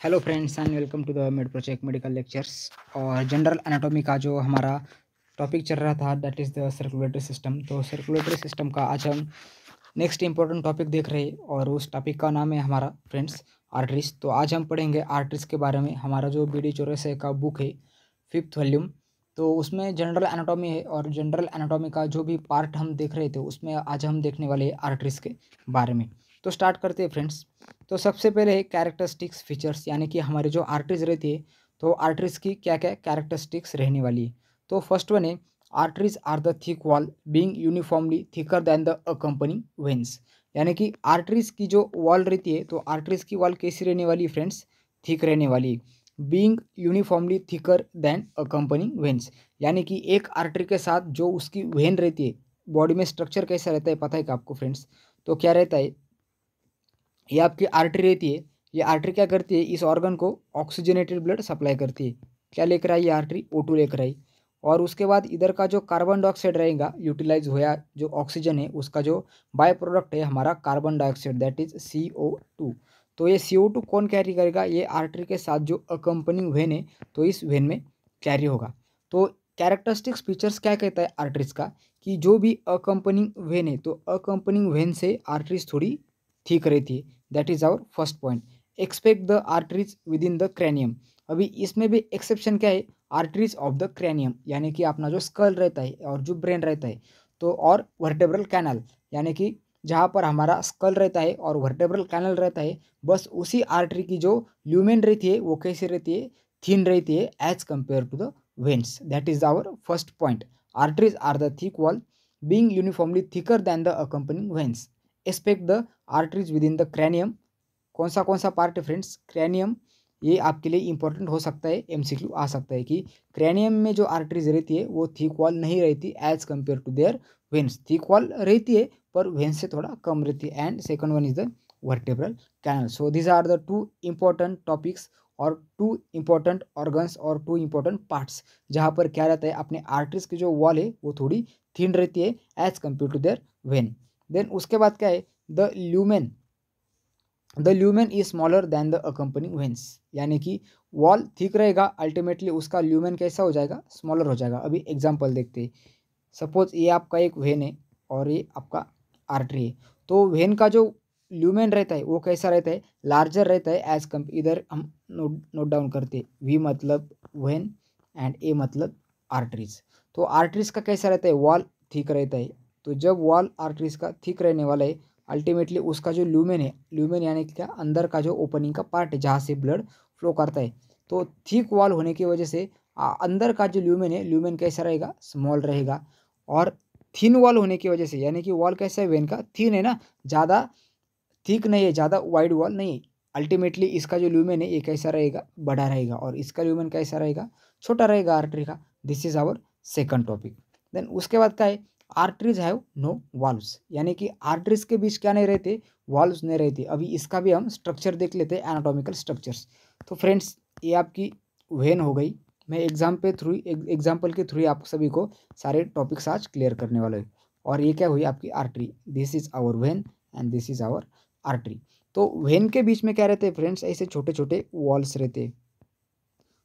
Hello friends and welcome to the med project medical lectures. और general anatomy का जो हमारा टॉपिक चल रहा था that is the circulatory system. तो सर्कुलेटरी सिस्टम का आज हम नेक्स्ट इंपॉर्टेंट टॉपिक देख रहे हैं और उस टॉपिक का नाम है हमारा फ्रेंड्स आर्टरीज। तो आज हम पढ़ेंगे आर्टरीज के बारे में। हमारा जो BD चौरासी का बुक है 5th वॉल्यूम, तो उसमें जनरल एनाटॉमी है और जनरल एनाटॉमी का जो भी पार्ट हम देख रहे थे उसमें आज हम देखने वाले हैं आर्टरीज के बारे में। तो स्टार्ट करते हैं फ्रेंड्स। तो सबसे पहले है कैरेक्टरिस्टिक्स फीचर्स, यानी कि हमारे जो आर्टरीज रहती है तो आर्टरीज की क्या क्या कैरेक्टरिस्टिक्स रहने वाली है। तो फर्स्ट वन है arteries are the thick wall being uniformly thicker than the accompanying veins. यानी कि आर्टरीज की जो वॉल रहती है तो आर्टरीज की वॉल कैसी रहने वाली है फ्रेंड्स, थिक रहने वाली है। Being uniformly thicker than accompanying veins, यानी कि एक आर्टरी के साथ जो उसकी वेन रहती है, बॉडी में स्ट्रक्चर कैसा रहता है पता है क्या आपको फ्रेंड्स? तो क्या रहता है, ये आपकी आर्टरी रहती है। ये आर्टरी क्या करती है, इस ऑर्गन को ऑक्सीजनेटेड ब्लड सप्लाई करती है। क्या लेकर आई ये आर्टरी? O2 लेकर आई। और उसके बाद इधर का जो कार्बन डाइऑक्साइड रहेगा यूटिलाइज होया, जो ऑक्सीजन है उसका जो बाय प्रोडक्ट है हमारा carbon dioxide that is CO2। तो ये CO2 कौन कैरी करेगा? ये आर्टरी के साथ जो अकम्पनिंग वेन है तो इस वेन में कैरी होगा। तो कैरेक्टरिस्टिक्स फीचर्स क्या कहता है आर्टरीज का, कि जो भी अकम्पनिंग वेन है तो अकम्पनिंग वेन से आर्टरीज थोड़ी ठीक रहती है। That is our first point. Expect the arteries within the cranium. अभी इसमें भी एक्सेप्शन क्या है, आर्टरीज ऑफ द क्रैनियम, यानी कि अपना जो स्कल रहता है और जो ब्रेन रहता है तो और वर्टेब्रल कैनल, यानी कि जहाँ पर हमारा स्कल रहता है और वर्टेब्रल कैनल रहता है बस उसी आर्टरी की जो ल्यूमेन रहती है वो कैसी रहती है, थिन रहती है as compare to the veins. That is our first point. Arteries are the thick wall being uniformly thicker than the accompanying veins. Expect the arteries within the cranium. कौन सा पार्ट है friends? Cranium. ये आपके लिए important हो सकता है, MCQ आ सकता है कि क्रैनियम में जो आर्टरीज रहती है वो थिक वॉल नहीं रहती as compare to their veins. Thick wall रहती है पर वेन्स से थोड़ा कम रहती है। And second one is the vertebral canal. So these are the two important topics और टू इंपॉर्टेंट ऑर्गन्स और टू इंपॉर्टेंट पार्ट्स जहाँ पर क्या रहता है, अपने आर्टरीज की जो वॉल है वो थोड़ी थिन रहती है as compare to their vein. Then उसके बाद क्या है, the lumen is smaller than the accompanying veins, यानी कि वॉल थिक रहेगा अल्टीमेटली उसका ल्यूमेन कैसा हो जाएगा, स्मॉलर हो जाएगा। अभी एग्जांपल देखते हैं। सपोज ये आपका एक वेन है और ये आपका आर्टरी है, तो वेन का जो ल्यूमेन रहता है वो कैसा रहता है, लार्जर रहता है एज कम। इधर हम नोट डाउन करते हैं, V मतलब वेन एंड A मतलब आर्टरीज। तो आर्टरीज का कैसा रहता है, वॉल थिक रहता है। तो जब वॉल आर्टरीज का थिक रहने वाला है अल्टीमेटली उसका जो ल्यूमेन है, ल्यूमेन यानी कि क्या, अंदर का जो ओपनिंग का पार्ट है जहाँ से ब्लड फ्लो करता है, तो थिक वॉल होने की वजह से अंदर का जो ल्यूमेन है, ल्यूमेन कैसा रहेगा, स्मॉल रहेगा। और थिन वॉल होने की वजह से, यानी कि वॉल कैसा है वेन का, थिन है ना, ज़्यादा थिक नहीं है, ज़्यादा वाइड वॉल नहीं है। अल्टीमेटली इसका जो ल्यूमेन है ये कैसा रहेगा, बड़ा रहेगा और इसका ल्यूमेन कैसा रहेगा, छोटा रहेगा आर्टरी का। This is our second topic. Then उसके बाद क्या है, आर्टरीज हैव नो वॉल्व्स, यानी कि आर्टरीज के बीच क्या नहीं रहते, वॉल्व्स नहीं रहती। अभी इसका भी हम स्ट्रक्चर देख लेते हैं, एनाटॉमिकल स्ट्रक्चर्स। तो फ्रेंड्स ये आपकी वेन हो गई। मैं एग्जाम्पल के थ्रू आप सभी को सारे टॉपिक्स आज क्लियर करने वाला हूँ। और ये क्या हुई आपकी artery, this is our vein and this is our artery. तो वेन के बीच में क्या रहते हैं फ्रेंड्स, ऐसे छोटे छोटे वॉल्स रहते हैं।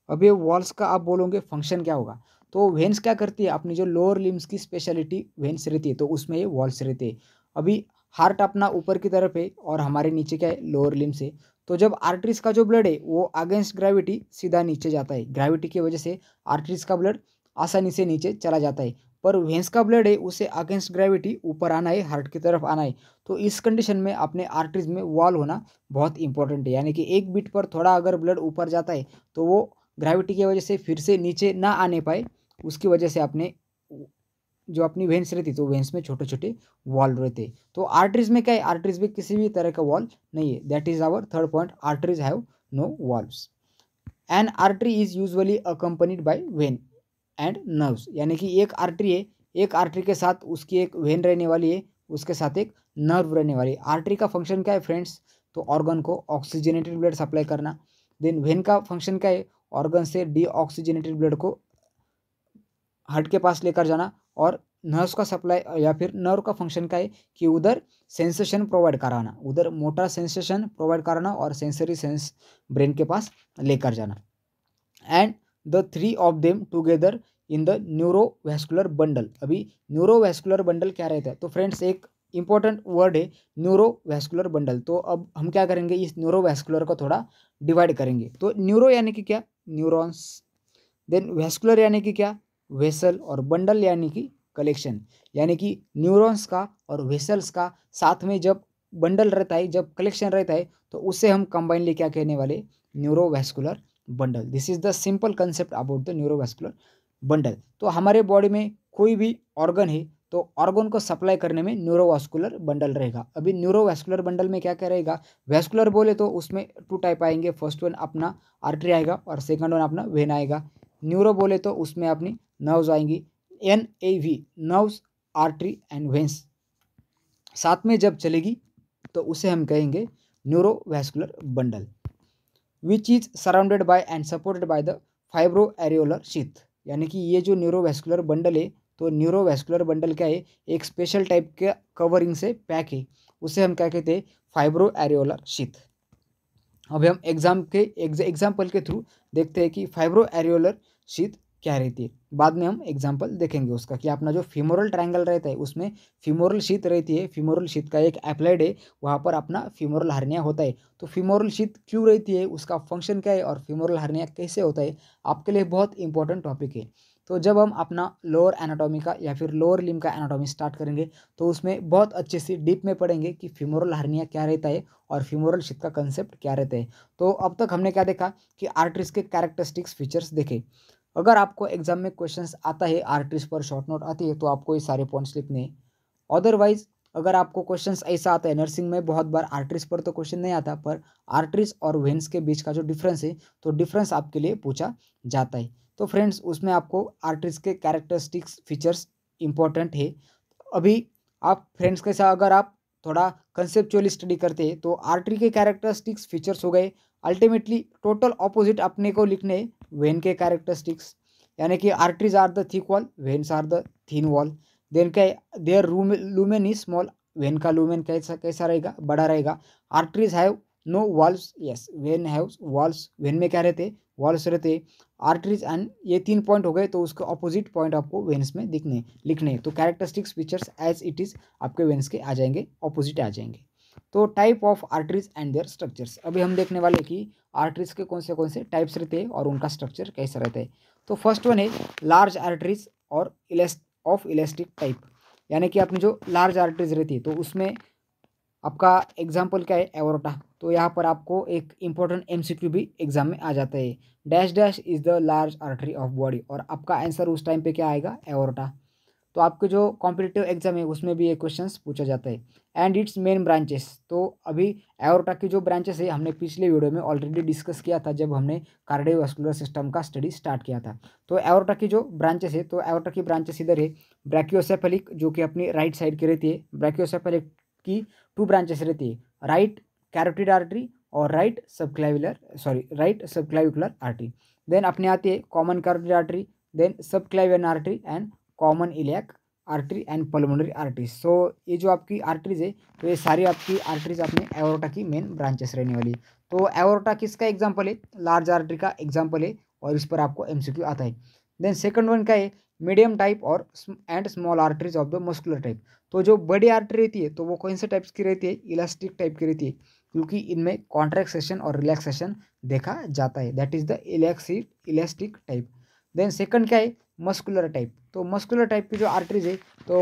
अब ये वॉल्स का आप बोलोगे फंक्शन क्या होगा, तो वेन्स क्या करती है, अपनी जो लोअर लिम्स की स्पेशलिटी वेन्स रहती है तो उसमें ये वॉल्स रहते हैं। अभी हार्ट अपना ऊपर की तरफ है और हमारे नीचे क्या है, लोअर लिम्स है। तो जब आर्टरीज का जो ब्लड है वो अगेंस्ट ग्रेविटी सीधा नीचे जाता है, ग्रेविटी की वजह से आर्टरीज का ब्लड आसानी से नीचे चला जाता है। पर वेन्स का ब्लड है उसे अगेंस्ट ग्रेविटी ऊपर आना है, हार्ट की तरफ आना है। तो इस कंडीशन में अपने आर्टरीज में वॉल होना बहुत इंपॉर्टेंट है, यानी कि एक बीट पर थोड़ा अगर ब्लड ऊपर जाता है तो वो ग्रेविटी की वजह से फिर से नीचे ना आने पाए, उसकी वजह से अपने जो अपनी वेन्स रहती तो वेन्स में छोटे छोटे वॉल रहते। तो आर्टरीज में क्या है, आर्टरीज में किसी भी तरह का वॉल नहीं है। That is our third point, arteries have no valves. An artery is usually accompanied by vein and nerves, यानी कि एक आर्टरी है, एक आर्टरी के साथ उसकी एक वेन रहने वाली है, उसके साथ एक नर्व रहने वाली है। आर्टरी का फंक्शन क्या है फ्रेंड्स, तो ऑर्गन को ऑक्सीजनेटेड ब्लड सप्लाई करना। देन वेन का फंक्शन क्या है, ऑर्गन से डीऑक्सीजनेटेड ब्लड को हार्ट के पास लेकर जाना। और नर्व्स का सप्लाई या फिर नर्व का फंक्शन क्या है कि उधर सेंसेशन प्रोवाइड कराना, उधर मोटर सेंसेशन प्रोवाइड कराना और सेंसरी सेंस ब्रेन के पास लेकर जाना। And the three of them together in the neurovascular bundle. अभी न्यूरोवैस्कुलर बंडल क्या रहता है, तो फ्रेंड्स एक इंपॉर्टेंट वर्ड है न्यूरोवैस्कुलर बंडल। तो अब हम क्या करेंगे, इस न्यूरोवैस्कुलर को थोड़ा डिवाइड करेंगे। तो न्यूरो यानी कि क्या, न्यूरॉन्स, देन वैस्कुलर यानी कि क्या, वेसल, और बंडल यानी कि कलेक्शन। यानी कि न्यूरॉन्स का और वेसल्स का साथ में जब बंडल रहता है, जब कलेक्शन रहता है, तो उसे हम कंबाइनली क्या कहने वाले, neurovascular bundle. This is the simple concept about the neurovascular bundle. तो हमारे बॉडी में कोई भी ऑर्गन है तो ऑर्गन को सप्लाई करने में न्यूरोवैस्कुलर बंडल रहेगा। अभी न्यूरोवैस्कुलर बंडल में क्या क्या रहेगा, वैस्कुलर बोले तो उसमें टू टाइप आएंगे, फर्स्ट वन अपना आर्टरी आएगा और सेकंड वन अपना वेन आएगा। न्यूरो बोले तो उसमें अपनी नर्व्स आएंगी, NAV, nerves, artery and veins साथ में जब चलेगी तो उसे हम कहेंगे neurovascular bundle, which is surrounded by and supported by the fibro areolar sheath. यानी कि ये जो न्यूरोवैस्कुलर बंडल है, तो न्यूरोवैस्कुलर बंडल क्या है, एक स्पेशल टाइप के कवरिंग से पैक है, उसे हम क्या कहते हैं, फाइब्रो एरियोलर शीथ। अभी हम एग्जाम्पल के थ्रू देखते हैं कि फाइब्रो एरियोलर शीथ क्या रहती है। बाद में हम एग्जाम्पल देखेंगे उसका कि अपना जो फीमोरल ट्रायंगल रहता है उसमें फीमोरल शीथ रहती है, फीमोरल शीथ का एक एप्लाइड है, वहाँ पर अपना फीमोरल हर्निया होता है। तो फीमोरल शीथ क्यों रहती है, उसका फंक्शन क्या है और फीमोरल हर्निया कैसे होता है, आपके लिए बहुत इंपॉर्टेंट टॉपिक है। तो जब हम अपना लोअर एनाटॉमी का या फिर लोअर लिम्ब का एनाटॉमी स्टार्ट करेंगे तो उसमें बहुत अच्छे से डीप में पढ़ेंगे कि फीमोरल हर्निया क्या रहता है और फीमोरल शीथ का कंसेप्ट क्या रहता है। तो अब तक हमने क्या देखा कि आर्टरीज के कैरेक्टरिस्टिक्स फीचर्स देखे। अगर आपको एग्जाम में क्वेश्चंस आता है, आर्टरीज पर शॉर्ट नोट आती है, तो आपको ये सारे पॉइंट्स लिखने हैं। अदरवाइज अगर आपको क्वेश्चंस ऐसा आता है, नर्सिंग में बहुत बार आर्टरीज पर तो क्वेश्चन नहीं आता, पर आर्टरीज और वेन्स के बीच का जो डिफरेंस है, तो डिफरेंस आपके लिए पूछा जाता है। तो फ्रेंड्स उसमें आपको आर्टरीज के कैरेक्टरिस्टिक्स फीचर्स इंपॉर्टेंट है। अभी आप फ्रेंड्स के साथ अगर आप थोड़ा कंसेप्चुअली स्टडी करते हैं तो आर्टरी के कैरेक्टरिस्टिक्स फीचर्स हो गए। अल्टीमेटली टोटल ऑपोजिट अपने को लिखने वेन के कैरेक्टरिस्टिक्स, यानी कि arteries are the thick wall, veins are the thin wall. Then क्या, their lumen is small, vein का लूमेन कैसा कैसा रहेगा, बड़ा रहेगा। Arteries have no walls, yes vein have walls, vein में क्या रहते, वॉल्स रहते। आर्टरीज एंड ये 3 पॉइंट हो गए, तो उसके ऑपोजिट पॉइंट आपको वेन्स में दिखने लिखने। तो characteristics features as it is आपके वेन्स के आ जाएंगे, ऑपोजिट आ जाएंगे। तो type of arteries and their structures, अभी हम देखने वाले कि आर्टरीज के कौन से टाइप्स रहते हैं और उनका स्ट्रक्चर कैसा रहता है। तो फर्स्ट वन है लार्ज आर्टरीज और ऑफ इलास्टिक टाइप, यानी कि अपनी जो लार्ज आर्टरीज रहती है तो उसमें आपका एग्जाम्पल क्या है, एओर्टा। तो यहाँ पर आपको एक इंपॉर्टेंट MCQ भी एग्जाम में आ जाता है, dash dash is the large artery of body, और आपका आंसर उस टाइम पे क्या आएगा, एओर्टा। तो आपके जो कॉम्पिटिटिव एग्जाम है उसमें भी ये क्वेश्चंस पूछा जाता है। एंड इट्स मेन ब्रांचेस, तो अभी एओर्टा की जो ब्रांचेस है हमने पिछले वीडियो में ऑलरेडी डिस्कस किया था जब हमने कार्डियोवास्कुलर सिस्टम का स्टडी स्टार्ट किया था। तो एओर्टा की जो ब्रांचेस है, तो एओर्टा की ब्रांचेस इधर है, ब्रैकियोसेफेलिक जो कि अपनी राइट साइड की रहती है, ब्रैकियोसेफेलिक की 2 ब्रांचेस रहती है, राइट कैरोटिड आर्टरी और राइट सबक्लाविकुलर आर्टरी। देन अपने आती है common carotid artery, then subclavian artery and common iliac artery and pulmonary arteries. So ये जो आपकी आर्टरीज है, तो ये सारी आपकी आर्टरीज अपने एओर्टा की मेन ब्रांचेस रहने वाली है। तो एओर्टा किसका एग्जाम्पल है, लार्ज आर्टरी का एग्जाम्पल है, और इस पर आपको MCQ आता है। देन सेकंड वन क्या है, मीडियम टाइप और and small arteries of the muscular type. तो जो बड़ी आर्टरी रहती है तो वो कौन से टाइप्स की रहती है, इलास्टिक टाइप की रहती है, क्योंकि इनमें कॉन्ट्रैक्सेशन और रिलैक्सेशन देखा जाता है, that is the elastic type. Then second क्या है, मस्कुलर टाइप। तो मस्कुलर टाइप की जो आर्टरीज है तो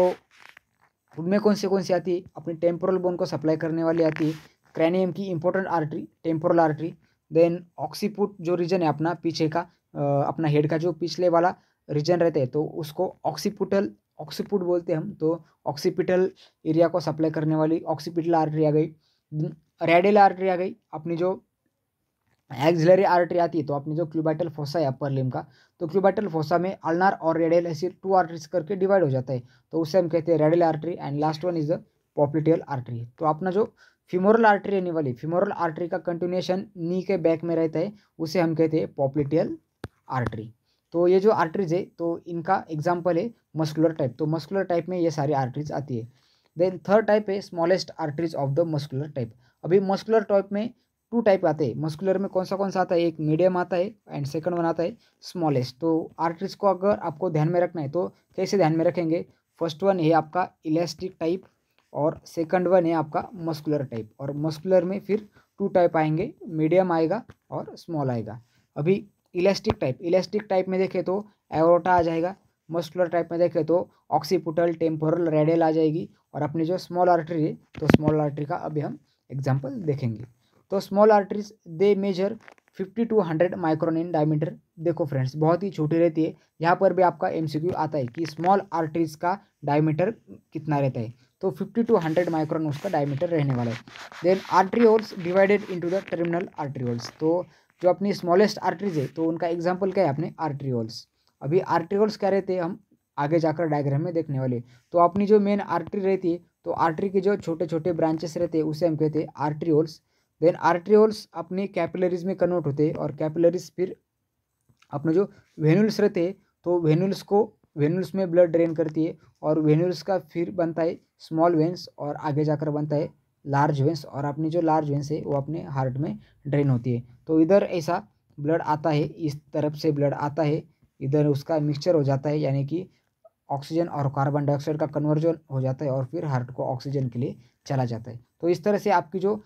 उनमें कौन सी आती है, अपनी टेम्पोरल बोन को सप्लाई करने वाली आती है, क्रैनियम की important artery, temporal artery. Then occiput जो रीजन है अपना पीछे का, अपना हेड का जो पिछले वाला रीजन रहता है तो उसको ऑक्सीपुट बोलते हैं हम। तो ऑक्सीपिटल एरिया को सप्लाई करने वाली ऑक्सीपिटल आर्टरी आ गई। रेडियल आर्टरी आ गई, अपनी जो एक्सिलरी आर्टरी आती है तो अपनी जो क्यूबाइटल फोसा है अपर लिम्ब का, तो क्यूबाइटल फोसा में अल्नार और रेडियल ऐसे 2 आर्टरीज करके डिवाइड हो जाता है, तो उसे हम कहते हैं radial artery. And last one is the popliteal artery. तो अपना जो फीमोरल आर्टरी रहने वाली, फीमोरल आर्टरी का कंटिन्यूएशन नी के बैक में रहता है, उसे हम कहते हैं पॉप्लिटियल आर्टरी। तो ये जो आर्टरीज है तो इनका एग्जाम्पल है मस्कुलर टाइप। तो मस्कुलर टाइप में ये सारी आर्टरीज आती है। देन थर्ड टाइप है smallest arteries of the muscular type. अभी मस्कुलर टाइप में टू टाइप आते हैं। मस्कुलर में कौन सा आता है, एक मीडियम आता है एंड सेकंड वन आता है स्मॉलेस्ट। तो आर्टरीज को अगर आपको ध्यान में रखना है तो कैसे ध्यान में रखेंगे, फर्स्ट वन है आपका इलास्टिक टाइप और सेकंड वन है आपका मस्कुलर टाइप। और मस्कुलर में फिर टू टाइप आएंगे, मीडियम आएगा और स्मॉल आएगा। अभी इलास्टिक टाइप में देखें तो एओर्टा आ जाएगा। मस्कुलर टाइप में देखें तो ऑक्सीपुटल, टेम्पोरल, रेडियल आ जाएगी। और अपनी जो स्मॉल आर्टरी है तो स्मॉल आर्टरी का अभी हम एग्जांपल देखेंगे। तो small arteries they measure 50 to 100 micron in diameter. देखो फ्रेंड्स, बहुत ही छोटी रहती है। यहाँ पर भी आपका एमसीक्यू आता है कि स्मॉल आर्टरीज का डायमीटर कितना रहता है, तो 50 to 100 माइक्रोन उसका डायमीटर रहने वाला है। Then arterioles divided into the terminal arterioles. तो जो अपनी स्मॉलेस्ट आर्टरीज है तो उनका एग्जाम्पल क्या है अपने आर्टरीओल्स। अभी आर्टरीओल्स क्या रहते हैं हम आगे जाकर डायग्राम में देखने वाले। तो अपनी जो मेन आर्टरी रहती है तो आर्टरी के जो छोटे छोटे ब्रांचेस रहते हैं उसे हम कहते हैं आर्टरीओल्स। देन आर्टरीओल्स अपनी कैपिलरीज में कन्वर्ट होते हैं और कैपिलरीज फिर अपने जो वेन्यूल्स रहते हैं तो वेन्यूल्स में ब्लड ड्रेन करती है और वेन्यूल्स का फिर बनता है स्मॉल वेंस और आगे जाकर बनता है लार्ज वेंस। और अपनी जो लार्ज वेंस है वो अपने हार्ट में ड्रेन होती है। तो इधर ऐसा ब्लड आता है, इस तरफ से ब्लड आता है, इधर उसका मिक्सचर हो जाता है यानी कि ऑक्सीजन और कार्बन डाइऑक्साइड का कन्वर्जन हो जाता है और फिर हार्ट को ऑक्सीजन के लिए चला जाता है। तो इस तरह से आपकी जो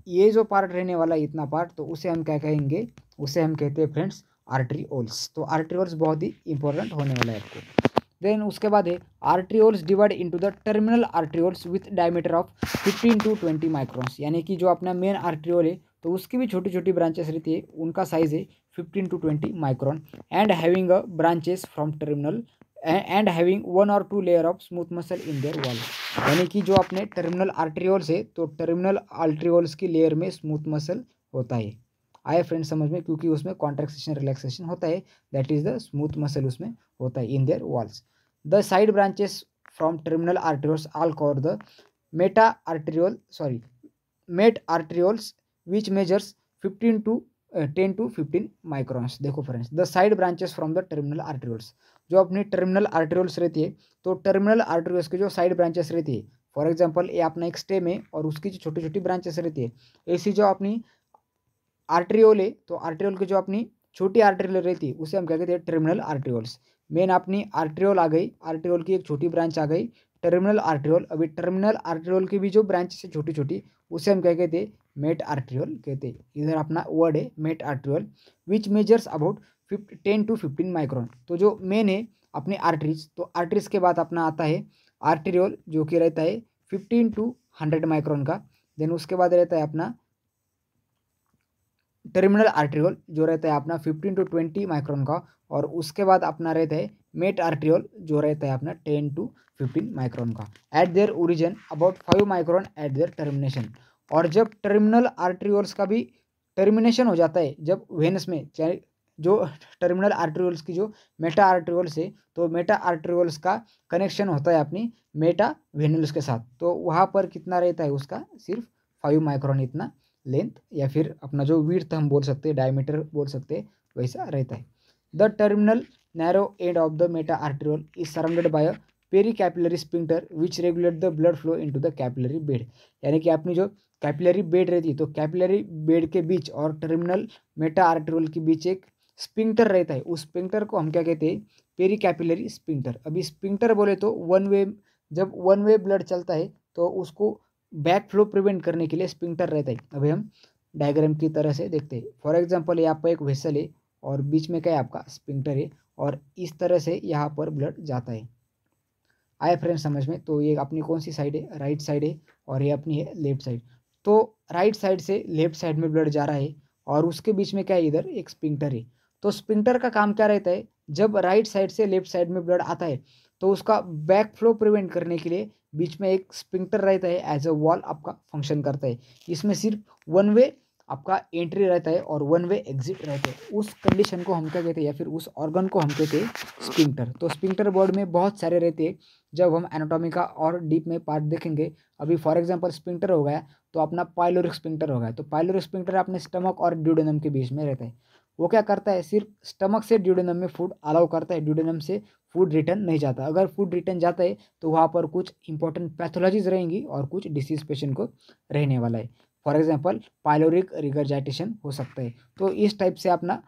ये जो पार्ट रहने वाला है इतना पार्ट, तो उसे हम क्या कहेंगे, उसे हम कहते हैं फ्रेंड्स आर्टरीओल्स। तो आर्टरीओल्स बहुत ही इंपॉर्टेंट होने वाला है आपको। देन उसके बाद है arterioles divide into the terminal arterioles with diameter of 15 to 20 microns. यानी कि जो अपना मेन आर्टरीओल है तो उसकी भी छोटी छोटी ब्रांचेस रहती है, उनका साइज है 15 to 20 micron and having a branches from terminal and having 1 or 2 layer of smooth muscle in their wall. यानी कि जो अपने टर्मिनल आर्टरीओल्स है तो टर्मिनल आर्टरीओल्स की लेयर में स्मूथ मसल होता है। आए फ्रेंड्स समझ में, क्योंकि उसमें कॉन्ट्रैक्शन रिलैक्सेशन होता है, that is the smooth muscle उसमें होता है in their walls. The side branches from terminal arterioles all cover the meta arteriole metarterioles which measures 10 to 15 microns. देखो friends, the side branches from the terminal arterioles, जो अपनी terminal आर्टरीओल्स रहती है तो terminal आर्टरीओल्स की जो साइड ब्रांचेस रहती है, फॉर एग्जांपल ये अपना एक स्टेम है और उसकी जो छोटी छोटी ब्रांचेस रहती है, ऐसी जो अपनी आर्टरीओल है तो आर्टरीओल की जो अपनी छोटी आर्टरीओल रहती है उसे हम क्या कहते हैं टर्मिनल आर्टरीओल्स। मेन अपनी आर्टरीओल आ गई, आर्टरीओल की एक छोटी ब्रांच आ गई टर्मिनल आर्टरीओल। अभी टर्मिनल आर्टरीओल की भी जो ब्रांचेस है छोटी छोटी उसे हम क्या कहते हैं मेट आर्टरीओल कहते हैं। इधर अपना वर्ड है metarteriole which measures about 10 to 15 micron. तो जो मेन है अपनी आर्टरीज, तो आर्टरीज के बाद अपना आता है आर्टरीओल जो कि रहता है 15 to 100 माइक्रॉन का। देन उसके बाद रहता है अपना टर्मिनल आर्टरीओल जो रहता है अपना 15 to 20 माइक्रॉन का। और उसके बाद अपना रहता है मेट आर्टरीओल जो रहता है अपना 10 to 15 माइक्रॉन का। Eight there origin about 5 micron eight there termination. और जब टर्मिनल आर्टरीओल्स का भी टर्मिनेशन हो जाता है जब वेनस में, चाहे जो टर्मिनल आर्टरीओल्स की जो मेटा आर्टरीओल्स है तो मेटा आर्टरीओल्स का कनेक्शन होता है अपनी मेटा वेन्यूल्स के साथ, तो वहाँ पर कितना रहता है उसका सिर्फ 5 माइक्रॉन इतना लेंथ या फिर अपना जो विड्थ हम बोल सकते हैं, डायमीटर बोल सकते हैं, वैसा रहता है। The terminal narrow end of the meta arteriole is surrounded by a pericapillary sphincter which regulate the blood flow into the capillary bed. यानी कि अपनी जो कैपिलरी बेड रहती है तो कैपिलरी बेड के बीच और टर्मिनल मेटा आर्टरीओल के बीच एक स्फिंक्टर रहता है, उस स्फिंक्टर को हम क्या कहते हैं पेरिकैपिलरी स्फिंक्टर। अभी स्फिंक्टर बोले तो वन वे, जब वन वे ब्लड चलता है तो उसको बैक फ्लो प्रिवेंट करने के लिए स्फिंक्टर रहता है। अभी हम डायग्राम की तरह से देखते हैं। फॉर एग्जांपल ये आपका एक वेसल है और बीच में क्या है आपका स्फिंक्टर है और इस तरह से यहाँ पर ब्लड जाता है। आए फ्रेंड्स समझ में, तो ये अपनी कौन सी साइड है, राइट साइड है और ये अपनी है लेफ्ट साइड। तो राइट साइड से लेफ्ट साइड में ब्लड जा रहा है और उसके बीच में क्या है इधर एक स्फिंक्टर है। तो स्फिंक्टर का काम क्या रहता है, जब राइट साइड से लेफ्ट साइड में ब्लड आता है तो उसका बैक फ्लो प्रिवेंट करने के लिए बीच में एक स्फिंक्टर रहता है, एज अ वॉल आपका फंक्शन करता है। इसमें सिर्फ वन वे आपका एंट्री रहता है और वन वे एग्जिट रहता है। उस कंडीशन को हम क्या कहते हैं या फिर उस ऑर्गन को हम कहते हैं स्फिंक्टर। तो स्फिंक्टर बॉडी में बहुत सारे रहते हैं, जब हम एनाटॉमी का और डीप में पार्ट देखेंगे। अभी फॉर एग्जांपल स्फिंक्टर हो गया तो अपना पाइलोरिक स्फिंक्टर हो गया, तो पाइलोरिक स्फिंक्टर अपने स्टमक और ड्यूडेनम के बीच में रहता है। वो क्या करता है, सिर्फ स्टमक से ड्यूडेनम में फूड अलाउ करता है, ड्यूडेनम से फूड रिटर्न नहीं जाता। अगर फूड रिटर्न जाता है तो वहाँ पर कुछ इंपॉर्टेंट पैथोलॉजीज रहेंगी और कुछ डिसीज पेशेंट को रहने वाला है। फॉर एग्जाम्पल पाइलोरिक रिगरजाइटेशन हो सकता है। तो इस टाइप से अपना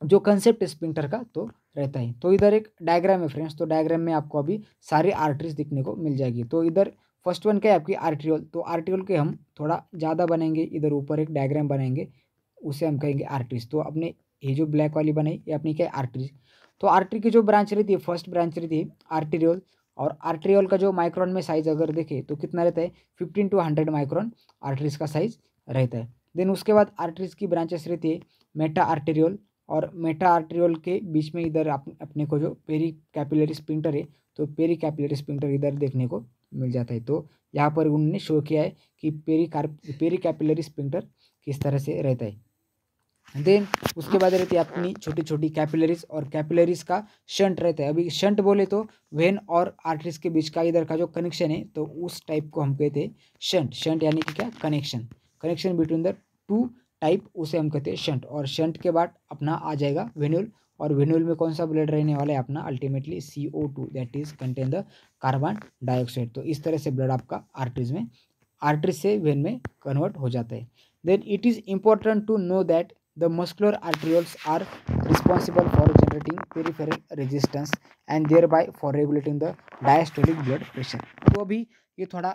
जो कंसेप्ट स्पिंक्टर का तो रहता है। तो इधर एक डायग्राम है फ्रेंड्स, तो डायग्राम में आपको अभी सारी आर्टरीज दिखने को मिल जाएगी। तो इधर फर्स्ट वन क्या है आपकी आर्ट्रियोल, तो आर्ट्रियोल के हम थोड़ा ज़्यादा बनाएंगे, इधर ऊपर एक डायग्राम बनाएंगे, उसे हम कहेंगे आर्टरीज। तो अपने ये जो ब्लैक वाली बनाई ये अपनी क्या है आर्टरीज। तो आर्टरी की जो ब्रांच रहती है, फर्स्ट ब्रांच रहती है आर्टेरियोल, और आर्टेरियोल का जो माइक्रोन में साइज अगर देखें तो कितना रहता है 15 to 100 माइक्रोन आर्टरीज का साइज रहता है। देन उसके बाद आर्टरीज की ब्रांचेस रहती है मेटा आर्टेरियोल, और मेटा आर्टेरियोल के बीच में इधर अपने को जो पेरी कैपिलरी स्पिंक्टर है, तो पेरी कैपिलरी स्पिंक्टर इधर देखने को मिल जाता है। तो यहाँ पर उन्होंने शो किया है कि पेरी कैपिलरी स्पिंक्टर किस तरह से रहता है। देन उसके बाद रहती है अपनी छोटी छोटी कैपिलरीज, और कैपिलरीज का शंट रहता है। अभी शंट बोले तो वेन और आर्टरीज के बीच का इधर का जो कनेक्शन है, तो उस टाइप को हम कहते हैं शंट। शंट यानी कि क्या, connection, connection between the two type, उसे हम कहते हैं शंट। और शंट के बाद अपना आ जाएगा वेन्यूल, और वेन्यूल में कौन सा ब्लड रहने वाला है अपना ultimately CO2, that is contain the carbon dioxide. तो इस तरह से ब्लड आपका आर्टरीज में, आर्टरीज से वेन में कन्वर्ट हो जाता है। Then it is important to know that the muscular arterioles are responsible for generating peripheral resistance and thereby for regulating the diastolic blood pressure। तो अभी ये थोड़ा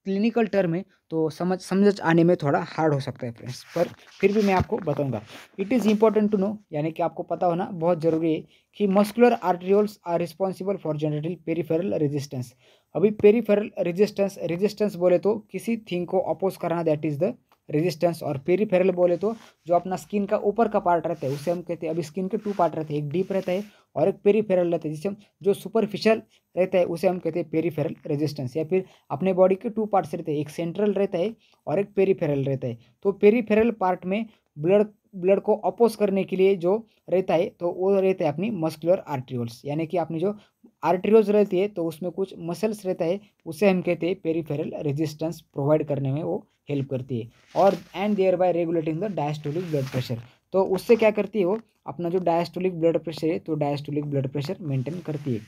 क्लिनिकल टर्म है, तो समझ आने में थोड़ा हार्ड हो सकता है फ्रेंड्स, पर फिर भी मैं आपको बताऊंगा। It is important to know, यानी कि आपको पता होना बहुत ज़रूरी है कि muscular arterioles are responsible for generating peripheral resistance. अभी पेरिफेरल रेजिस्टेंस बोले तो किसी थिंग को अपोज करना, दैट इज द रेजिस्टेंस। और पेरिफेरल बोले तो जो अपना स्किन का ऊपर का पार्ट रहता है उसे हम कहते हैं, अभी स्किन के 2 पार्ट रहते हैं, एक डीप रहता है और एक पेरिफेरल रहता है, जिसे हम जो सुपरफिशियल रहता है उसे हम कहते हैं पेरिफेरल रेजिस्टेंस। या फिर अपने बॉडी के 2 पार्ट्स रहते हैं, एक सेंट्रल रहता है और एक पेरिफेरल रहता है। तो पेरिफेरल पार्ट में ब्लड को अपोज करने के लिए जो रहता है, तो वो रहता है अपनी मस्कुलर आर्टरियोल्स, यानी कि अपनी जो आर्टरियोल्स रहती है तो उसमें कुछ मसल्स रहता है, उसे हम कहते हैं पेरिफेरल रेजिस्टेंस प्रोवाइड करने में वो हेल्प करती है। और and thereby regulating the diastolic blood pressure, तो उससे क्या करती है वो अपना जो डायस्टोलिक ब्लड प्रेशर है, तो डायस्टोलिक ब्लड प्रेशर मेंटेन करती है।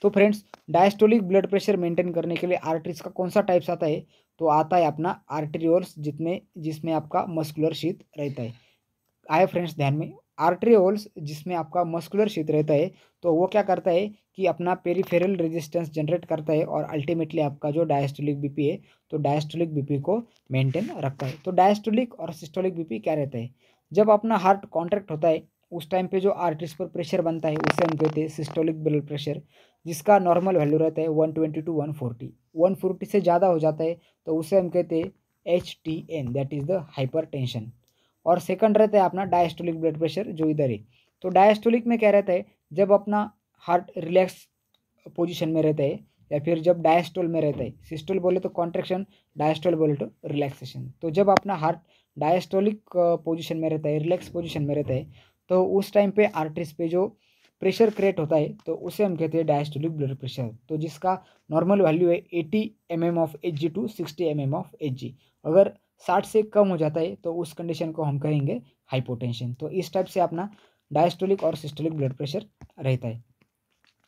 तो friends diastolic blood pressure maintain करने के लिए आर्टरीज का कौन सा टाइप्स आता है, तो आता है अपना आर्टेरियोल्स जिसमें आपका मस्कुलर शीथ रहता है। आए फ्रेंड्स ध्यान में, आर्टेरियोल्स जिसमें आपका मस्कुलर शीथ रहता है, तो वो क्या करता है कि अपना पेरिफेरल रेजिस्टेंस जनरेट करता है और अल्टीमेटली आपका जो डायस्टोलिक बीपी है, तो डायस्टोलिक बीपी को मेंटेन रखता है। तो डायस्टोलिक और सिस्टोलिक बीपी क्या रहता है, जब अपना हार्ट कॉन्ट्रैक्ट होता है उस टाइम पे जो आर्टरीज पर प्रेशर बनता है उसे हम कहते हैं सिस्टोलिक ब्लड प्रेशर, जिसका नॉर्मल वैल्यू रहता है 120 to 140। 140 से ज़्यादा हो जाता है तो उसे हम कहते हैं HTN, that is the hyper tension. और सेकंड रहता है अपना डायस्टोलिक ब्लड प्रेशर जो इधर है। तो डायस्टोलिक में क्या रहता है, जब अपना हार्ट रिलैक्स पोजीशन में रहता है या फिर जब डायस्टोल में रहता है। सिस्टोल बोले तो कॉन्ट्रैक्शन, डायस्टोल बोले तो रिलैक्सेशन। तो जब अपना हार्ट डायस्टोलिक पोजीशन में रहता है, रिलैक्स पोजीशन में रहता है, तो उस टाइम पे आर्टरीज पे जो प्रेशर क्रिएट होता है तो उसे हम कहते हैं डायस्टोलिक ब्लड प्रेशर। तो जिसका नॉर्मल वैल्यू है 80 mm of Hg to 60 mm of Hg। अगर 60 से कम हो जाता है तो उस कंडीशन को हम कहेंगे हाइपोटेंशन। तो इस टाइप से अपना डायस्टोलिक और सिस्टोलिक ब्लड प्रेशर रहता है।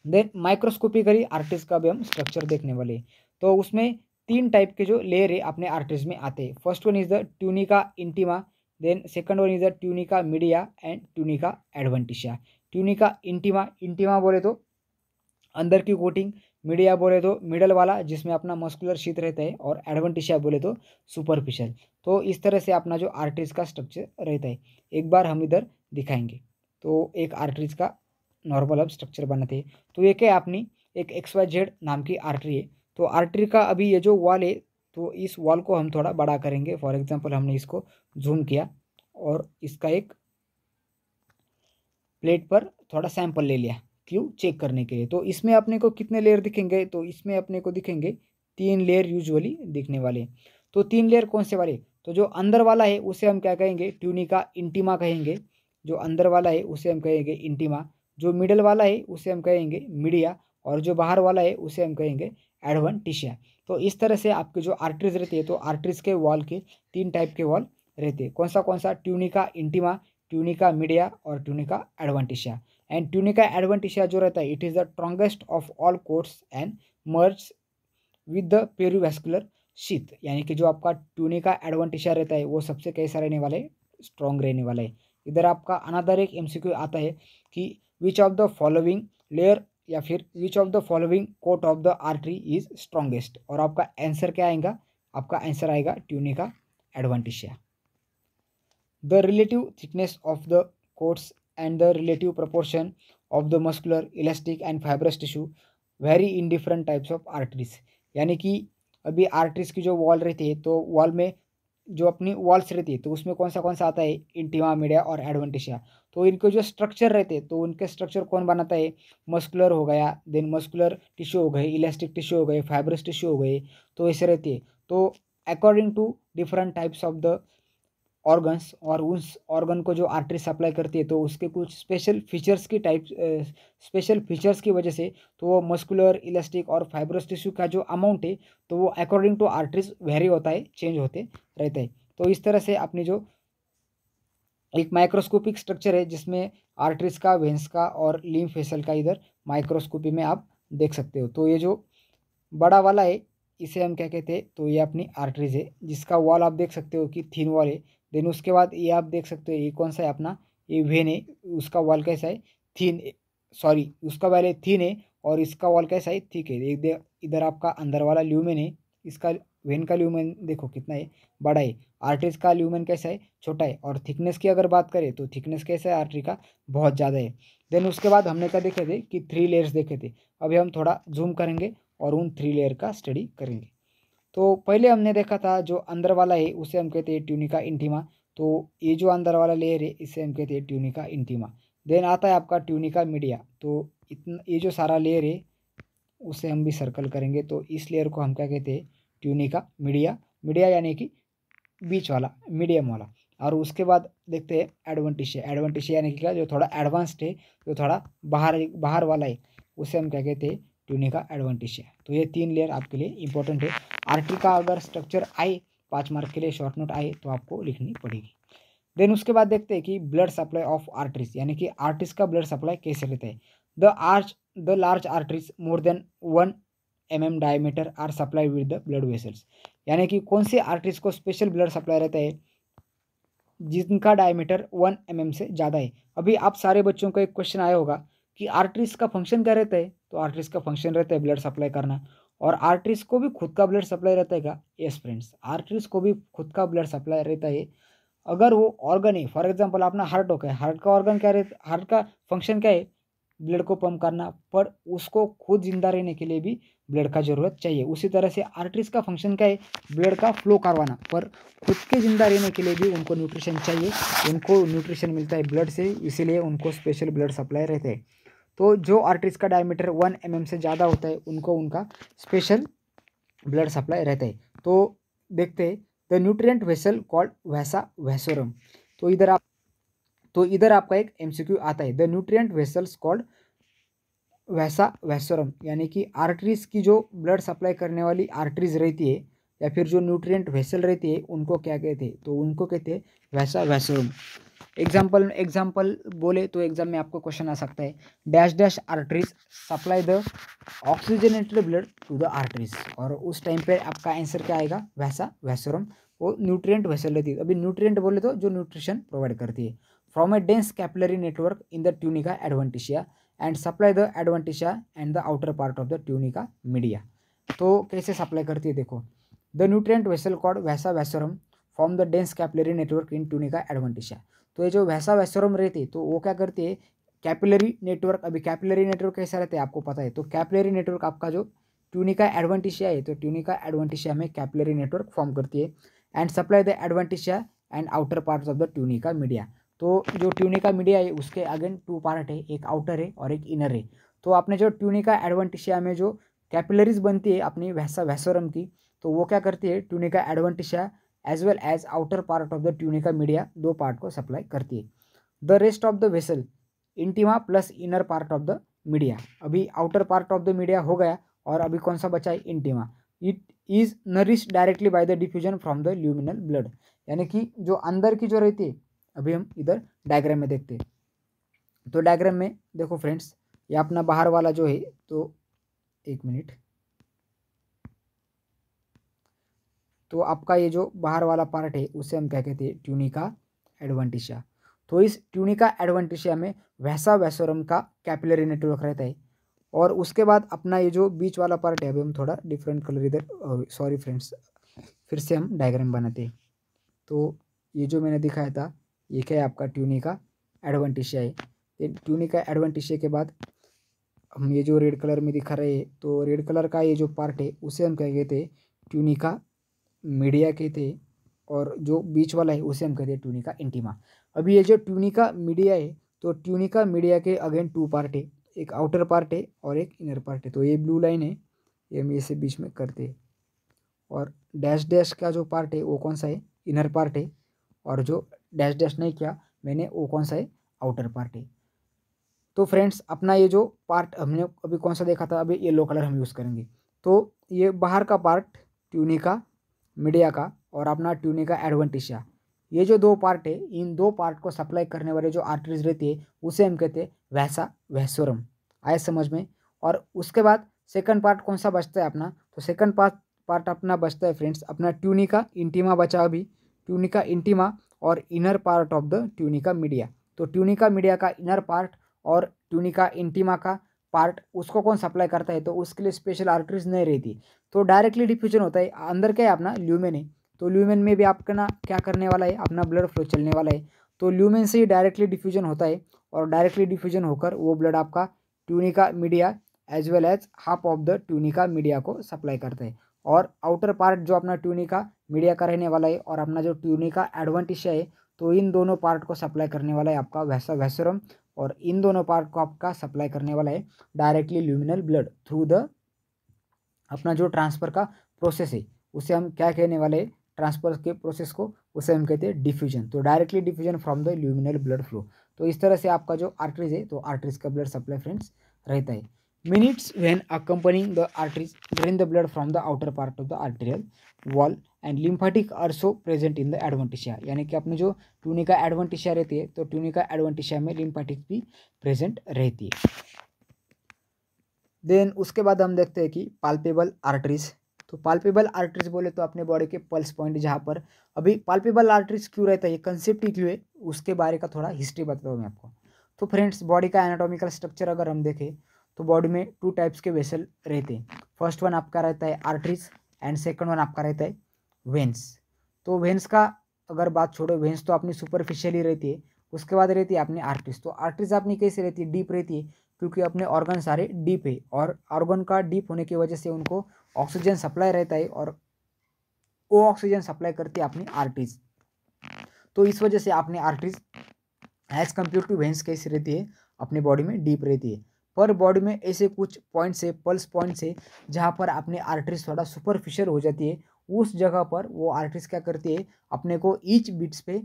देन माइक्रोस्कोपिकली आर्टरीज का भी हम स्ट्रक्चर देखने वाले, तो उसमें 3 टाइप के जो लेयर है अपने आर्टरीज में आते हैं। First one is the tunica intima, then second one is the tunica media and tunica adventitia. Tunica intima बोले तो अंदर की कोटिंग, मीडिया बोले तो मिडल वाला जिसमें अपना मस्कुलर शीथ रहता है, और एडवेंटिशिया बोले तो सुपरफिशियल। तो इस तरह से अपना जो आर्टरीज का स्ट्रक्चर रहता है, एक बार हम इधर दिखाएंगे। तो एक आर्टरीज का नॉर्मल अब स्ट्रक्चर बनाते हैं। तो ये क्या है अपनी एक XYZ नाम की आर्टरी है। तो आर्टरी का अभी ये जो वॉल है, तो इस वॉल को हम थोड़ा बड़ा करेंगे। फॉर एग्जांपल हमने इसको जूम किया और इसका एक प्लेट पर थोड़ा सैंपल ले लिया, क्यों, चेक करने के लिए। तो इसमें अपने को कितने लेयर दिखेंगे, तो इसमें अपने को दिखेंगे 3 लेयर यूजुअली दिखने वाले। तो 3 लेयर कौन से वाले, तो जो अंदर वाला है उसे हम क्या कहेंगे, ट्यूनिका इंटीमा कहेंगे। जो अंदर वाला है उसे हम कहेंगे इंटीमा। जो मिडल वाला है उसे हम कहेंगे मीडिया, और जो बाहर वाला है उसे हम कहेंगे एडवेंटिशिया। तो इस तरह से आपके जो आर्टरीज रहती है, तो आर्टरीज के वॉल के 3 टाइप के वॉल रहते हैं। कौन सा, ट्यूनिका इंटीमा, ट्यूनिका मीडिया और tunica adventitia. And tunica adventitia जो रहता है it is the strongest of all coats and merge with the perivascular sheath, यानी कि जो आपका ट्यूनिका एडवेंटिशिया रहता है वो सबसे कैसा रहने वाला है, स्ट्रॉन्ग रहने वाला है। इधर आपका अनदर एक एमसीक्यू आता है कि which of the following layer या फिर which of the following coat of the artery is strongest, और आपका आंसर क्या आएगा, आपका आंसर आएगा tunica adventitia. The relative thickness of the coats and the relative proportion of the muscular, elastic and fibrous tissue vary in different types of arteries। यानी कि अभी arteries की जो वॉल रहती है तो वॉल में जो अपनी वॉल्स रहती है तो उसमें कौन सा आता है, इंटीमा, मीडिया और एडवेंटिशिया। तो इनके जो स्ट्रक्चर रहते हैं तो उनके स्ट्रक्चर कौन बनाता है, मस्कुलर हो गया, देन मस्कुलर टिश्यू हो गए, इलास्टिक टिश्यू हो गए, फाइब्रस टिश्यू हो गए, तो ऐसे रहती है। तो according to different types of the organs, और उस ऑर्गन को जो आर्टरी सप्लाई करती है तो उसके कुछ स्पेशल फीचर्स की वजह से तो वो मस्कुलर, इलास्टिक और फाइब्रस टिश्यू का जो अमाउंट है तो वो अकॉर्डिंग टू आर्टरीज वेरी होता है, चेंज होते रहता है। तो इस तरह से अपनी जो एक माइक्रोस्कोपिक स्ट्रक्चर है जिसमें आर्टरीज का, वेंस का और लिम्फ वेसल का इधर माइक्रोस्कोपी में आप देख सकते हो। तो ये जो बड़ा वाला है इसे हम क्या कहते हैं, तो ये अपनी आर्टरीज है जिसका वॉल आप देख सकते हो कि थिन वॉल है। देन उसके बाद ये आप देख सकते हो ये कौन सा है अपना, ये वेन है, उसका वॉल कैसा है, थिन, सॉरी उसका वॉल है थिन है और इसका वॉल कैसा है, थिक है। इधर आपका अंदर वाला ल्यूमेन है, इसका वेन का ल्यूमेन देखो कितना है, बड़ा है। आर्टरीज का ल्यूमेन कैसा है, छोटा है। और थिकनेस की अगर बात करें तो थिकनेस कैसा है आर्टरी का, बहुत ज़्यादा है। देन उसके बाद हमने क्या देखे थे कि 3 लेयर्स देखे थे। अभी हम थोड़ा जूम करेंगे और उन 3 लेयर का स्टडी करेंगे। तो पहले हमने देखा था जो अंदर वाला है उसे हम कहते हैं ट्यूनिका इंटीमा। तो ये जो अंदर वाला लेयर है इसे हम कहते हैं ट्यूनिका इंटीमा। देन आता है आपका ट्यूनिका मीडिया। तो इतना ये जो सारा लेयर है उसे हम भी सर्कल करेंगे तो इस लेयर को हम क्या कहते हैं, ट्यूनिका मीडिया। मीडिया यानी कि बीच वाला, मीडियम वाला। और उसके बाद देखते हैं एडवेंटिशिया। एडवेंटिशिया यानी कि क्या, जो थोड़ा एडवांस्ड है, जो थोड़ा बाहर वाला है, उसे हम क्या कहते हैं, ट्यूनिका एडवेंटिशिया। तो ये 3 लेयर आपके लिए इंपॉर्टेंट है। आर्टरी का अगर स्ट्रक्चर आए 5 मार्क के लिए शॉर्ट नोट आए तो आपको लिखनी पड़ेगी। देन उसके बाद देखते हैं कि ब्लड सप्लाई ऑफ आर्टरीज, यानी कि आर्टरीज का ब्लड सप्लाई कैसे रहता है। The large arteries more than 1 mm diameter are supply with the blood vessels, यानी कि कौन सी आर्टरीज को स्पेशल ब्लड सप्लाई रहता है जिनका डायमीटर 1 mm से ज़्यादा है। अभी आप सारे बच्चों को एक क्वेश्चन आया होगा कि आर्टरीज का फंक्शन क्या रहता है, तो आर्टरीज का फंक्शन रहता है ब्लड सप्लाई करना। और आर्टरीज को भी खुद का ब्लड सप्लाई रहता है क्या, यस फ्रेंड्स, आर्टरीज को भी खुद का ब्लड सप्लाई रहता है। अगर वो ऑर्गन है, फॉर एग्जांपल अपना हार्ट हो गया, हार्ट का ऑर्गन क्या रहता, हार्ट का फंक्शन क्या है, ब्लड को पंप करना, पर उसको खुद जिंदा रहने के लिए भी ब्लड का ज़रूरत चाहिए। उसी तरह से आर्टरीज का फंक्शन क्या है, ब्लड का फ्लो करवाना, पर खुद के जिंदा रहने के लिए भी उनको न्यूट्रिशन चाहिए। उनको न्यूट्रिशन मिलता है ब्लड से, इसीलिए उनको स्पेशल ब्लड सप्लाई रहते हैं। तो जो आर्टरीज का डायमीटर 1 mm से ज़्यादा होता है उनको उनका स्पेशल ब्लड सप्लाई रहता है। तो देखते हैं the nutrient vessel called vasa वैसोरम। तो इधर आपका एक एमसीक्यू आता है, the nutrient vessels called vasa vasorum, यानी कि आर्टरीज की जो ब्लड सप्लाई करने वाली आर्टरीज रहती है या फिर जो न्यूट्रिएंट वेसल रहती है उनको क्या कहते हैं, तो उनको कहते हैं वैसा वैसोरम। एग्जाम्पल बोले तो एग्जाम में आपको क्वेश्चन आ सकता है, dash dash arteries supply the oxygenated blood to the arteries, और उस टाइम पे आपका आंसर क्या आएगा, वैसा वैसोरम। वो न्यूट्रिएंट वेसल रहती है। अभी न्यूट्रिएंट बोले तो जो न्यूट्रिशन प्रोवाइड करती है। From A dense capillary network in the tunica adventitia and supply the adventitia and the outer part of the tunica media. तो कैसे सप्लाई करती है देखो, the nutrient vessel called vasa vasorum from the dense capillary network in tunica adventitia. तो ये जो वैसा वैसोरम रहती है तो वो क्या करती है, कैपिलरी नेटवर्क। अभी कैपिलरी नेटवर्क कैसा रहता है आपको पता है, तो कैपिलरी नेटवर्क आपका जो ट्यूनिका एडवेंटिशिया है तो ट्यूनिका एडवेंटिशिया में कैपिलरी नेटवर्क फॉर्म करती है and supply the adventitia and outer parts of the tunica media. तो जो ट्यूनिका मीडिया है उसके अगेन 2 पार्ट है, एक आउटर है और एक इनर है। तो आपने जो ट्यूनिका एडवेंटिशिया में जो कैपिलरीज बनती है अपनी वैसा वैसोरम की, तो वो क्या करती है, tunica adventitia as well as outer part of the tunica media, 2 part को सप्लाई करती है। The rest of the vessel intima plus inner part of the media. अभी outer part of the media हो गया और अभी कौन सा बचा है, intima. It is nourished directly by the diffusion from the luminal blood, यानी कि जो अंदर की जो रहती है अभी हम इधर डायग्राम में देखते हैं। तो डायग्राम में देखो फ्रेंड्स, ये अपना बाहर वाला जो है, तो एक मिनट, तो आपका ये जो बाहर वाला पार्ट है उसे हम क्या कहते हैं, ट्यूनिका एडवेंटिशिया। तो इस ट्यूनिका एडवेंटिशिया में वैसा वैसोरम का कैपिलरी नेटवर्क रहता है। और उसके बाद अपना ये जो बीच वाला पार्ट है, अभी हम थोड़ा डिफरेंट कलर इधर, सॉरी फ्रेंड्स, फिर से हम डायग्राम बनाते हैं। तो ये जो मैंने दिखाया था, ये क्या है, आपका ट्यूनिका एडवेंटिशिया है। ट्यूनिका एडवेंटिशिया के बाद हम ये जो रेड कलर में दिखा रहे हैं, तो रेड कलर का ये जो पार्ट है उसे हम क्या कहते हैं, ट्यूनिका मीडिया कहते हैं। और जो बीच वाला है उसे हम कहते हैं ट्यूनिका इंटीमा। अभी ये जो ट्यूनिका मीडिया है, तो ट्यूनिका मीडिया के अगेन टू पार्ट है, एक आउटर पार्ट है और एक इनर पार्ट है। तो ये ब्लू लाइन है, ये हम इसे बीच में करते हैं। और डैश डैश का जो पार्ट है वो कौन सा है, इनर पार्ट है। और जो डैश डैश नहीं किया मैंने, वो कौन सा है, आउटर पार्ट है। तो फ्रेंड्स, अपना ये जो पार्ट हमने अभी कौन सा देखा था, अभी येलो कलर हम यूज़ करेंगे। तो ये बाहर का पार्ट ट्यूनिका मीडिया का और अपना ट्यूनिका एडवेंटिशिया, ये जो दो पार्ट है, इन दो पार्ट को सप्लाई करने वाले जो आर्टरीज रहती है उसे हम कहते हैं वैसा वैसोरम। आए समझ में। और उसके बाद सेकंड पार्ट कौन सा बचता है अपना, तो सेकंड पार्ट अपना बचता है फ्रेंड्स, अपना ट्यूनिका इंटीमा बचा अभी, ट्यूनिका इंटीमा और inner part of the tunica media. तो ट्यूनिका मीडिया का इनर पार्ट और ट्यूनिका इंटीमा का पार्ट, उसको कौन सप्लाई करता है, तो उसके लिए स्पेशल आर्टरीज नहीं रहती। तो डायरेक्टली डिफ्यूजन होता है। अंदर क्या है अपना, ल्यूमेन है। तो ल्यूमेन में भी आपका ना क्या करने वाला है, अपना ब्लड फ्लो चलने वाला है। तो ल्यूमेन से ही डायरेक्टली डिफ्यूजन होता है और डायरेक्टली डिफ्यूजन होकर वो ब्लड आपका tunica media as well as half of the tunica media को सप्लाई करता है। और आउटर पार्ट जो अपना ट्यूनिका मीडिया का रहने वाला है और अपना जो ट्यूनिका एडवेंटिशिया है, तो इन दोनों पार्ट को सप्लाई करने वाला है आपका वैसा वैसोरम। और इन दोनों पार्ट को आपका सप्लाई करने वाला है directly luminal blood through the अपना जो ट्रांसफ़र का प्रोसेस है, उसे हम क्या कहने वाले हैं, ट्रांसफर के प्रोसेस को उसे हम कहते हैं डिफ्यूजन। तो directly diffusion from the luminal blood flow. तो इस तरह से आपका जो आर्टरीज है, तो आर्टरीज का ब्लड सप्लाई फ्रेंड्स रहता है। Minutes when accompanying the arteries drain the blood from the outer part of the arterial wall and lymphatic also present in the adventitia. यानी कि अपने जो ट्यूनिका एडवेंटिशिया रहती है, तो ट्यूनिका एडवेंटिशिया में लिम्फेटिक भी प्रेजेंट रहती है। देन उसके बाद हम देखते हैं कि पाल्पेबल आर्टरीज। तो पाल्पेबल आर्टरीज बोले तो अपने बॉडी के पल्स पॉइंट, जहाँ पर अभी पाल्पेबल आर्टरीज क्यों रहता है, ये कंसेप्ट ही क्यों है, उसके बारे का थोड़ा हिस्ट्री बताता हूँ मैं आपको। तो फ्रेंड्स, बॉडी का एनाटॉमिकल स्ट्रक्चर अगर हम देखें, तो बॉडी में टू टाइप्स के वेसल रहते हैं। फर्स्ट वन आपका रहता है आर्टरीज एंड सेकंड वन आपका रहता है वेन्स। तो वेन्स का अगर बात छोड़ो, वेन्स तो अपनी सुपरफिशियली रहती है। उसके बाद रहती है अपनी आर्टरीज। तो आर्टरीज अपनी कैसे रहती है, डीप रहती है, क्योंकि अपने ऑर्गन सारे डीप है और ऑर्गन का डीप होने की वजह से उनको ऑक्सीजन सप्लाई रहता है और वो ऑक्सीजन सप्लाई करती है अपनी आर्टरीज। तो इस वजह से अपनी arteries as compare to veins कैसी रहती है, अपनी बॉडी में डीप रहती है। पर बॉडी में ऐसे कुछ पॉइंट्स है, पल्स पॉइंट्स है, जहाँ पर अपनी आर्टरीज थोड़ा सुपरफिशियल हो जाती है। उस जगह पर वो आर्टरीज क्या करती है, अपने को ईच बीट्स पे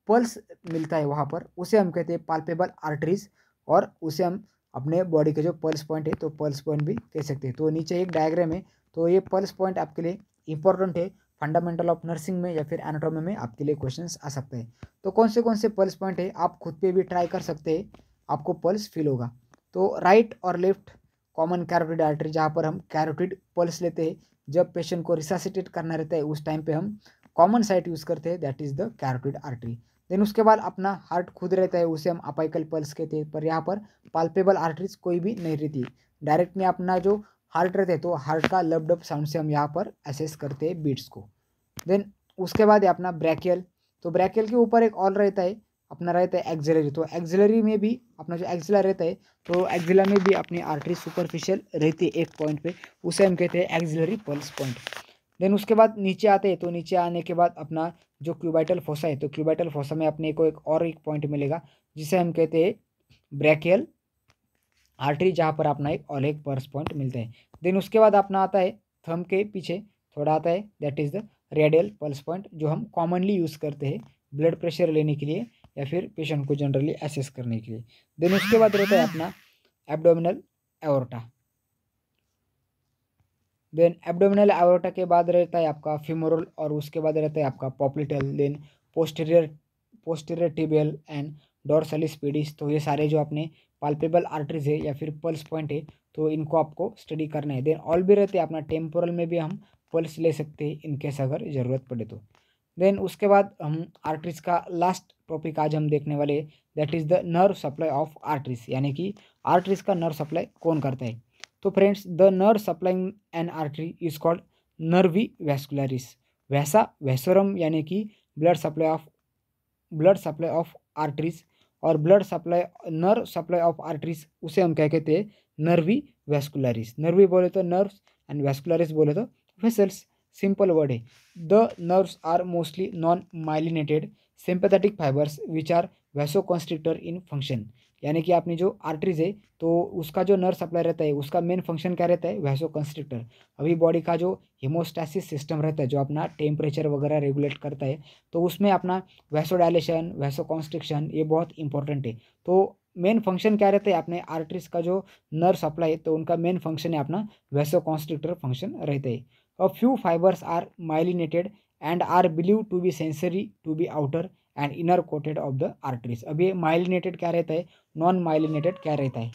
पल्स मिलता है, वहाँ पर उसे हम कहते हैं पाल्पेबल आर्टरीज। और उसे हम अपने बॉडी के जो पल्स पॉइंट है, तो पल्स पॉइंट भी कह सकते हैं। तो नीचे एक डायग्राम है, तो ये पल्स पॉइंट आपके लिए इंपॉर्टेंट है। फंडामेंटल ऑफ नर्सिंग में या फिर एनाटॉमी में आपके लिए क्वेश्चंस आ सकते हैं। तो कौन से पल्स पॉइंट है, आप खुद पे भी ट्राई कर सकते हैं, आपको पल्स फील होगा। तो राइट और लेफ्ट कॉमन कैरोटिड आर्टरी, जहाँ पर हम कैरोटिड पल्स लेते हैं, जब पेशेंट को रिससिटेट करना रहता है उस टाइम पे हम कॉमन साइट यूज़ करते हैं, that is the carotid artery. Then उसके बाद अपना हार्ट खुद रहता है, उसे हम अपाइकल पल्स कहते हैं। पर यहाँ पर पाल्पेबल आर्टरीज कोई भी नहीं रहती, डायरेक्ट में अपना जो हार्ट रहता है, तो हार्ट का लब डब साउंड से हम यहाँ पर असेस करते हैं बीट्स को। देन उसके बाद है अपना ब्रैकियल। तो ब्रैकियल के ऊपर एक और रहता है, अपना रहता है एक्सिलरी। तो एक्सिलरी में भी अपना जो एक्सिला रहता है, तो एक्सिला में भी अपनी आर्टरी सुपरफिशियल रहती है एक पॉइंट पे, उसे हम कहते हैं एक्सिलरी पल्स पॉइंट। देन उसके बाद नीचे आते हैं, तो नीचे आने के बाद अपना जो क्यूबाइटल फोसा है, तो क्यूबाइटल फोसा में अपने को एक पॉइंट मिलेगा, जिसे हम कहते हैं ब्रैकियल आर्टरी, जहाँ पर अपना एक और एक पल्स पॉइंट मिलता है। देन उसके बाद अपना आता है थंब के पीछे थोड़ा आता है, that is the radial pulse point, जो हम कॉमनली यूज़ करते हैं ब्लड प्रेशर लेने के लिए या फिर पेशेंट को जनरली असेस करने के लिए। देन उसके बाद रहता है अपना abdominal aorta. Then abdominal aorta के बाद रहता है आपका फिमोरल, और उसके बाद रहता है आपका popliteal. Then posterior posterior tibial and dorsalis pedis. तो ये सारे जो अपने पाल्पेबल आर्टरीज है या फिर पल्स पॉइंट है, तो इनको आपको स्टडी करना है। देन ऑल भी रहते हैं, अपना टेम्पोरल में भी हम पल्स ले सकते हैं इनकेस अगर ज़रूरत पड़े तो। देन उसके बाद हम आर्टरीज का लास्ट टॉपिक आज हम देखने वाले, that is the nerve supply of arteries, यानी कि आर्टरीज का नर्व सप्लाई कौन करता है। तो friends, the nerve supplying an artery is called nervi vascularis. Vasa vasorum यानी कि ब्लड सप्लाई ऑफ आर्टरीज, और blood supply nerve supply of arteries उसे हम क्या कहते हैं, नर्वी वैस्कुलरिस। नर्वी बोले तो नर्व्स एंड वैस्कुलरिस बोले तो वेसल्स, सिंपल वर्ड है। The nerves are mostly non myelinated sympathetic fibres which are vasoconstrictor in function, यानी कि अपनी जो आर्टरीज है तो उसका जो नर्व सप्लाई रहता है उसका मेन फंक्शन क्या रहता है, वैसोकॉन्स्ट्रिक्टर। अभी बॉडी का जो हिमोस्टैसिस सिस्टम रहता है जो अपना टेम्परेचर वगैरह रेगुलेट करता है, तो उसमें अपना वैसोडाइलेशन वैसोकॉन्स्ट्रिक्शन ये बहुत इंपॉर्टेंट है। तो मेन फंक्शन क्या रहता है अपने आर्टरीज का जो नर्व सप्लाई, तो उनका मेन फंक्शन है अपना वैसोकॉन्स्ट्रिक्टर फंक्शन रहता है। A few fibres are myelinated and are believe to be sensory to be outer and inner coated of the arteries. अब ये माइलिनेटेड क्या रहता है, नॉन माइलिनेटेड क्या रहता है।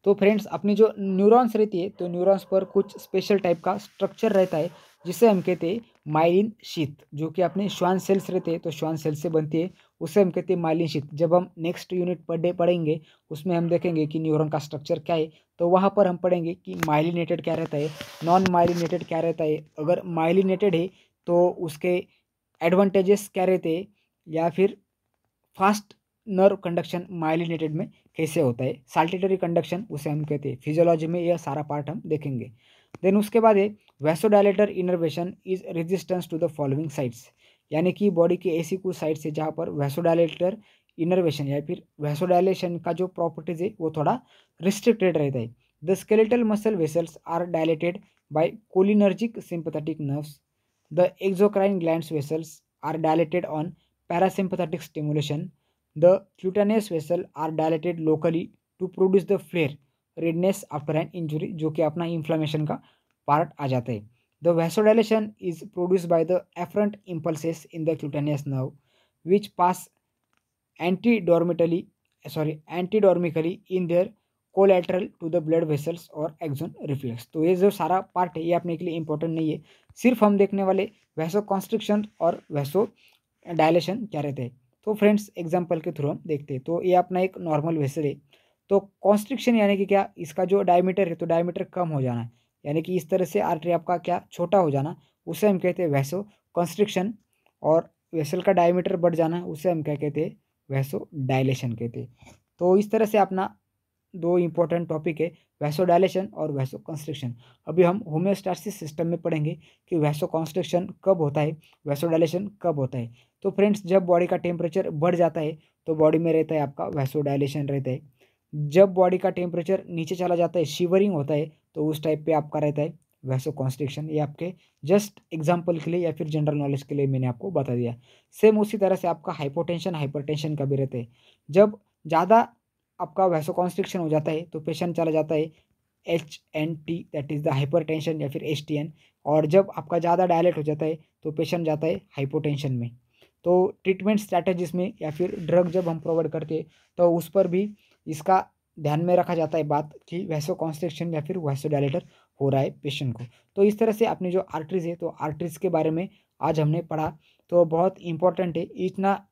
तो फ्रेंड्स, अपनी जो न्यूरॉन्स रहती है तो न्यूरॉन्स पर कुछ स्पेशल टाइप का स्ट्रक्चर रहता है जिसे हम कहते हैं माइलिन शीथ, जो कि अपने श्वान सेल्स रहते हैं तो श्वान सेल से बनती है, उसे हम कहते हैं माइलिन शीथ। जब हम नेक्स्ट यूनिट पर डे पढ़ेंगे उसमें हम देखेंगे कि न्यूरॉन का स्ट्रक्चर क्या है, तो वहाँ पर हम पढ़ेंगे कि माइलिनेटेड क्या रहता है, नॉन माइलिनेटेड क्या रहता है। अगर माइलिनेटेड है तो उसके एडवांटेजेस क्या रहते हैं, या फिर फास्ट नर्व कंडक्शन माइलिनेटेड में कैसे होता है, साल्टेटरी कंडक्शन उसे हम कहते हैं। फिजियोलॉजी में यह सारा पार्ट हम देखेंगे। देन उसके बाद है vasodilator innervation is resistance to the following sites, यानी कि बॉडी की ऐसी कुछ साइट्स है जहाँ पर वैसोडाइलेटर इनर्वेशन या फिर वैसोडाइलेशन का जो प्रॉपर्टीज है वो थोड़ा रिस्ट्रिक्टेड रहता है। The skeletal muscle vessels are dilated by cholinergic sympathetic nerves. The exocrine glands vessels are dilated on parasympathetic stimulation. The cutaneous vessel are dilated locally to produce the flare redness after an injury, जो कि अपना inflammation का part आ जाता है। The vasodilation is produced by the afferent impulses in the cutaneous nerve which pass antidormically in their collateral to the blood vessels और axon reflex. तो ये जो सारा पार्ट है ये अपने के लिए इंपॉर्टेंट नहीं है, सिर्फ हम देखने वाले वैसो कॉन्स्ट्रिक्शन और वैसो डायलेशन क्या रहते हैं। तो फ्रेंड्स, एग्जांपल के थ्रू हम देखते हैं। तो ये अपना एक नॉर्मल वेसल है, तो कॉन्स्ट्रिक्शन यानी कि क्या, इसका जो डायमीटर है तो डायमीटर कम हो जाना, यानी कि इस तरह से आर्टरी आपका क्या छोटा हो जाना, उसे हम कहते हैं वैसो कॉन्स्ट्रिक्शन। और वेसल का डायमीटर बढ़ जाना उसे हम क्या कहते हैं, वैसो डायलेशन कहते हैं। तो इस तरह से अपना दो इंपॉर्टेंट टॉपिक है, वैसोडाइलेशन और वैसो कंस्ट्रिक्शन। अभी हम होम्योस्टैसिस सिस्टम में पढ़ेंगे कि वैसो कंस्ट्रिक्शन कब होता है, वैसोडाइलेशन कब होता है। तो फ्रेंड्स, जब बॉडी का टेम्परेचर बढ़ जाता है तो बॉडी में रहता है आपका वैसोडाइलेशन रहता है। जब बॉडी का टेम्परेचर नीचे चला जाता है, शिवरिंग होता है, तो उस टाइप पे आपका रहता है वैसो कॉन्स्ट्रिक्शन। ये आपके जस्ट एग्जाम्पल के लिए या फिर जनरल नॉलेज के लिए मैंने आपको बता दिया। सेम उसी तरह से आपका हाइपोटेंशन हाइपरटेंशन का भी रहता है। जब ज़्यादा आपका वैसो कॉन्स्ट्रिक्शन हो जाता है तो पेशेंट चला जाता है HNT, that is the hypertension या फिर HTN। और जब आपका ज़्यादा डायलेट हो जाता है तो पेशेंट जाता है हाइपोटेंशन में। तो ट्रीटमेंट स्ट्रैटेजीज में या फिर ड्रग जब हम प्रोवाइड करते हैं तो उस पर भी इसका ध्यान में रखा जाता है बात कि वैसो कॉन्स्ट्रिक्शन या फिर वैसो डायलेटर हो रहा है पेशेंट को। तो इस तरह से अपनी जो आर्टरीज है तो आर्टरीज के बारे में आज हमने पढ़ा, तो बहुत इंपॉर्टेंट है, इतना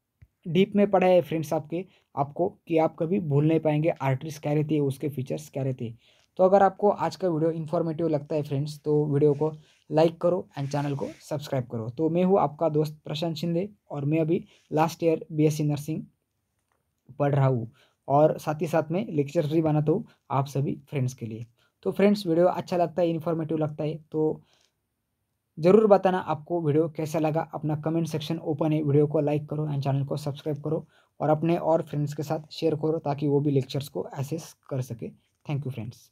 डीप में पढ़ा है फ्रेंड्स आपको कि आप कभी भूल नहीं पाएंगे आर्टरीज क्या रहती है, उसके फीचर्स क्या रहते हैं। तो अगर आपको आज का वीडियो इन्फॉर्मेटिव लगता है फ्रेंड्स तो वीडियो को लाइक करो एंड चैनल को सब्सक्राइब करो। तो मैं हूँ आपका दोस्त प्रशांत शिंदे और मैं अभी लास्ट ईयर BSc नर्सिंग पढ़ रहा हूँ और साथ ही साथ में लेक्चर्स भी बनाता हूँ आप सभी फ्रेंड्स के लिए। तो फ्रेंड्स, वीडियो अच्छा लगता है, इन्फॉर्मेटिव लगता है तो ज़रूर बताना आपको वीडियो कैसा लगा। अपना कमेंट सेक्शन ओपन है, वीडियो को लाइक करो एंड चैनल को सब्सक्राइब करो और अपने और फ्रेंड्स के साथ शेयर करो ताकि वो भी लेक्चर्स को एक्सेस कर सके। Thank you friends.